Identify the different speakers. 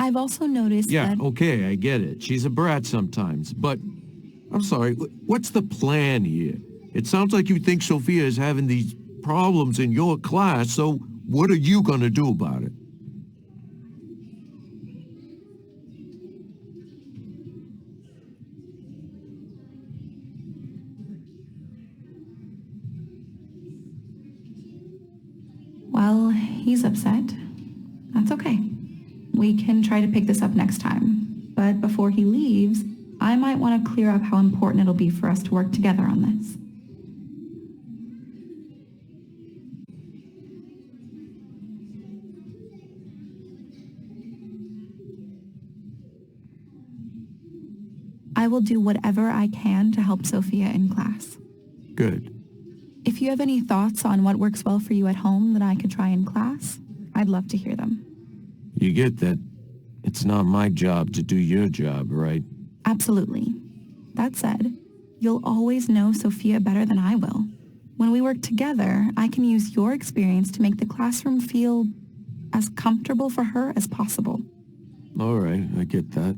Speaker 1: I've also noticed
Speaker 2: Yeah,
Speaker 1: that...
Speaker 2: okay, I get it. She's a brat sometimes, but I'm sorry, what's the plan here? It sounds like you think Sophia is having these problems in your class, so what are you gonna do about it?
Speaker 1: Well, he's upset. That's okay. We can try to pick this up next time. But before he leaves, I might want to clear up how important it'll be for us to work together on this. I will do whatever I can to help Sophia in class.
Speaker 2: Good.
Speaker 1: If you have any thoughts on what works well for you at home that I could try in class, I'd love to hear them.
Speaker 2: You get that it's not my job to do your job, right?
Speaker 1: Absolutely. That said, you'll always know Sophia better than I will. When we work together, I can use your experience to make the classroom feel as comfortable for her as possible.
Speaker 2: All right, I get that.